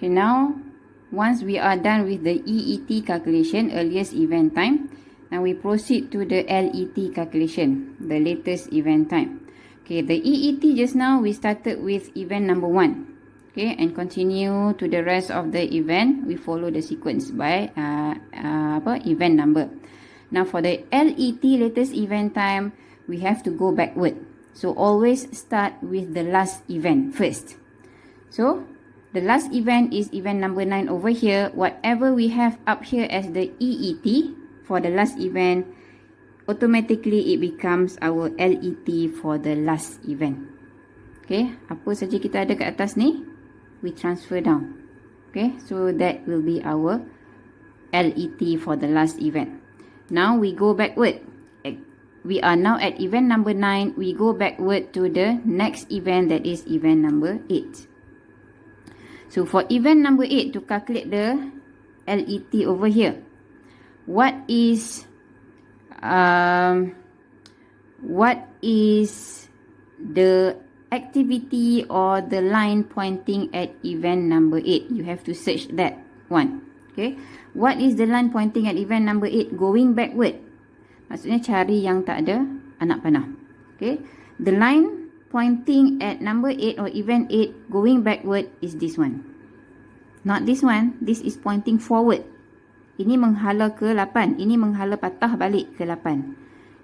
Okay, now once we are done with the EET calculation, earliest event time, now we proceed to the LET calculation, the latest event time. Okay, the EET just now we started with event number 1. Okay, and continue to the rest of the event. We follow the sequence by event number. Now for the LET, latest event time, we have to go backward. So always start with the last event first. So the last event is event number 9 over here. Whatever we have up here as the EET for the last event, automatically it becomes our LET for the last event. Okay, apa saja kita ada kat atas ni, we transfer down. Okay, so that will be our LET for the last event. Now we go backward. We are now at event number 9. We go backward to the next event, that is event number 8. So for event number 8, to calculate the LET over here, what is the activity or the line pointing at event number 8? You have to search that one. Okay, what is the line pointing at event number 8? Going backward. Maksudnya cari yang tak ada anak panah. Okay, the line pointing at number 8 or event 8 going backward is this one. Not this one. This is pointing forward. Ini menghala ke 8. Ini menghala patah balik ke 8.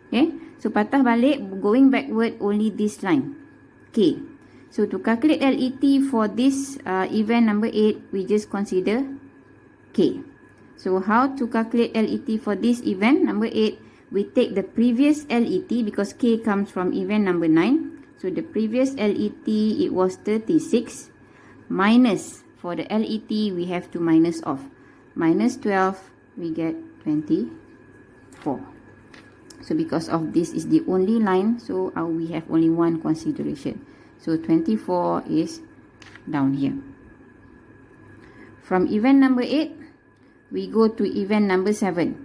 Okay, so patah balik going backward only this line. Okay, so to calculate LET for this event number 8, we just consider K. So how to calculate LET for this event number 8? We take the previous LET because K comes from event number 9. So the previous LET, it was 36. Minus, for the LET, we have to minus off. Minus 12, we get 24. So because of this is the only line, so we have only one consideration. So 24 is down here. From event number 8, we go to event number 7.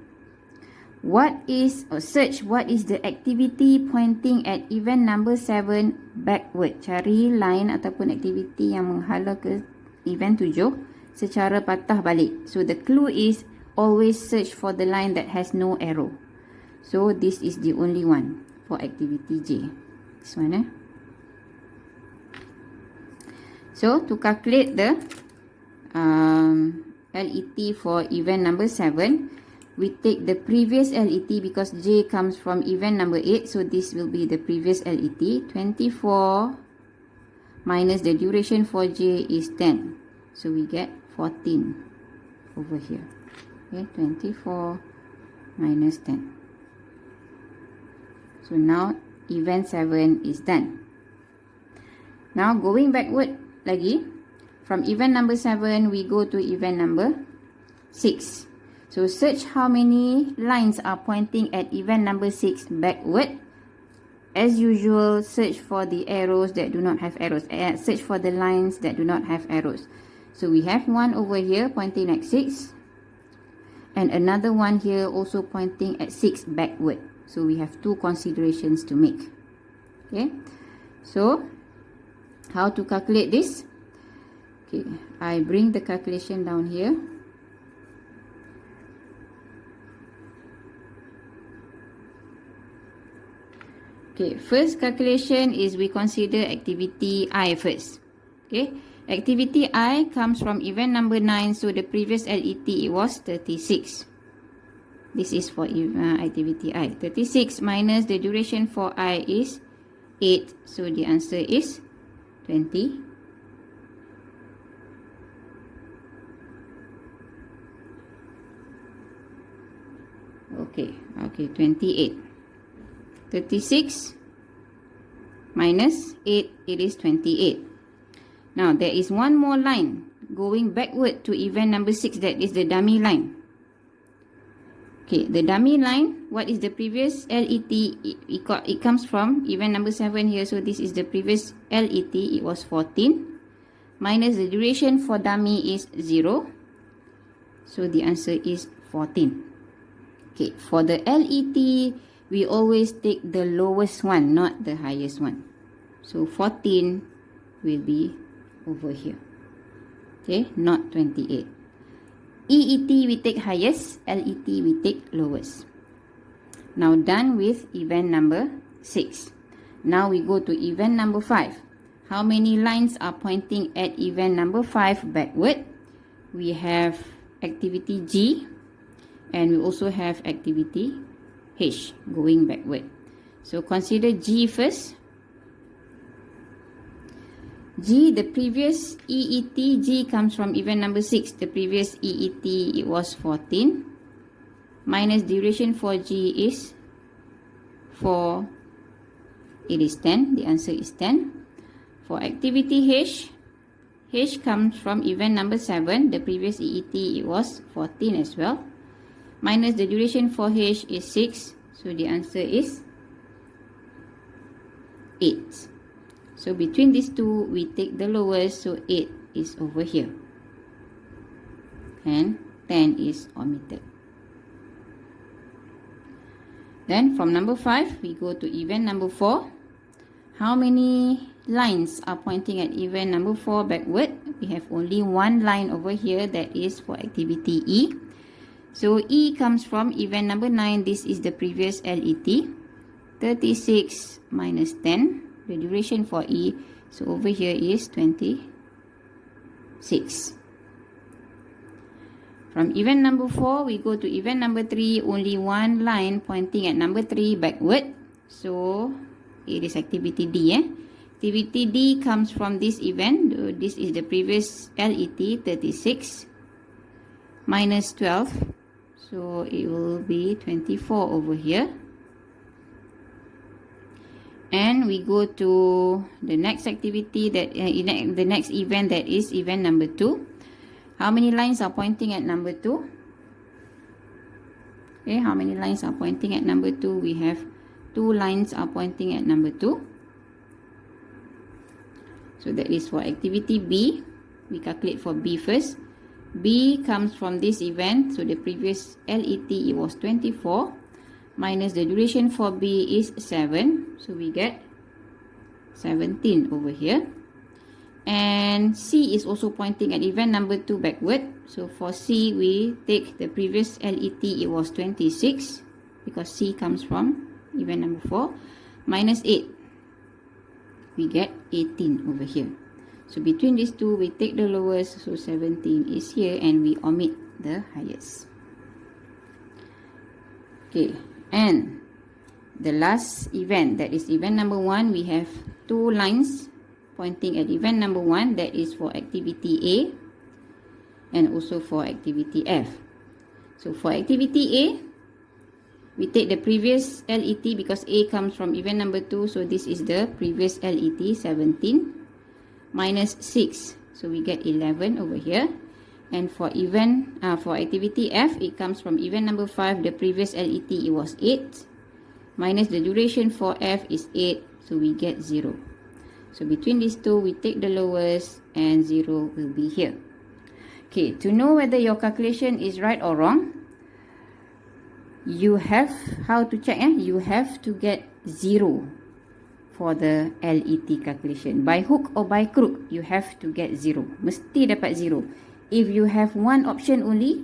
Search what is the activity pointing at event number 7 backward. Cari line ataupun aktiviti yang menghala ke event 7 secara patah balik. So the clue is always search for the line that has no arrow. So this is the only one for activity J. This one. So to calculate the LET for event number 7, we take the previous LET because J comes from event number 8. So this will be the previous LET. 24 minus the duration for J is 10. So we get 14 over here. Okay, 24 minus 10. So now event 7 is done. Now going backward lagi. From event number 7, we go to event number 6. So search how many lines are pointing at event number 6 backward. As usual, search for the arrows that do not have arrows. Search for the lines that do not have arrows. So we have one over here pointing at 6. And another one here also pointing at 6 backward. So we have two considerations to make. Okay. So how to calculate this? Okay, I bring the calculation down here. Okay, first calculation is we consider activity I first. Okay, activity I comes from event number 9, so the previous LET it was 36. This is for activity I. 36 minus the duration for I is 8, so the answer is 20. Okay, 28. 36 minus 8, it is 28. Now, there is one more line going backward to event number 6, that is the dummy line. Okay, the dummy line, what is the previous LET? It comes from event number 7 here, so this is the previous LET, it was 14. Minus the duration for dummy is 0. So, the answer is 14. Okay, for the LET, we always take the lowest one, not the highest one. So 14 will be over here. Okay, not 28. EET we take highest, LET we take lowest. Now done with event number 6. Now we go to event number 5. How many lines are pointing at event number 5 backward? We have activity G and we also have activity H going backward. So consider G first. G, the previous EET, G comes from event number 6. The previous EET, it was 14. Minus duration for G is 4. It is 10. The answer is 10. For activity H, H comes from event number 7. The previous EET, it was 14 as well. Minus the duration for H is 6. So the answer is 8. So between these two, we take the lowest, so 8 is over here. And 10 is omitted. Then from number 5, we go to event number 4. How many lines are pointing at event number 4 backward? We have only one line over here, that is for activity E. So E comes from event number 9. This is the previous LET. 36 minus 10. The duration for E, so over here is 26. From event number 4, we go to event number 3. Only one line pointing at number 3 backward. So it is activity D. Activity D comes from this event. This is the previous LET, 36 minus 12. So it will be 24 over here. And we go to the next activity, that the next event, that is event number 2. How many lines are pointing at number 2? Okay, how many lines are pointing at number 2? We have 2 lines are pointing at number 2. So that is for activity B. We calculate for B first. B comes from this event. So the previous LET, it was 24. Minus the duration for B is 7. So we get 17 over here. And C is also pointing at event number 2 backward. So for C, we take the previous LET, it was 26. Because C comes from event number 4. Minus 8. We get 18 over here. So between these two, we take the lowest. So 17 is here and we omit the highest. Okay. And the last event, that is event number 1, we have 2 lines pointing at event number 1, that is for activity A and also for activity F. So for activity A, we take the previous LET because A comes from event number 2, so this is the previous LET, 17 minus 6, so we get 11 over here. And for activity F, it comes from event number 5. The previous LET, it was 8. Minus the duration for F is 8. So we get 0. So between these two, we take the lowest and 0 will be here. Okay, to know whether your calculation is right or wrong, you have, how to check? You have to get 0 for the LET calculation. By hook or by crook, you have to get 0. Mesti dapat 0. If you have one option only,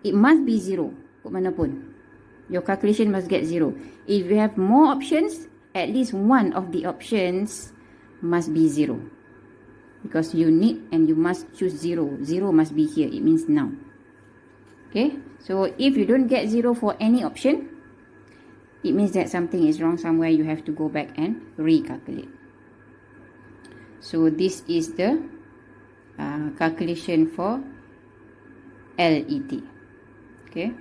it must be 0. Kok mana pun. Your calculation must get 0. If you have more options, at least one of the options must be 0. Because you need and you must choose 0. 0 must be here. It means now. Okay. So if you don't get 0 for any option, it means that something is wrong somewhere. You have to go back and recalculate. So this is the calculation for LET. Okay.